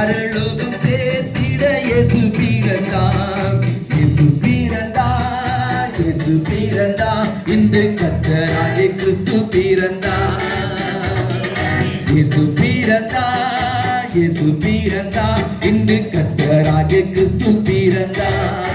பரலோகம் சேர்த்திட இயேசு பிறந்தார். இயேசு பிறந்தார், இயேசு பிறந்தார், இன்று கர்த்தராகிய கிறிஸ்து பிறந்தார். இயேசு பிறந்தார், இயேசு பிறந்தார், இன்று கர்த்தராகிய கிறிஸ்து பிறந்தார்.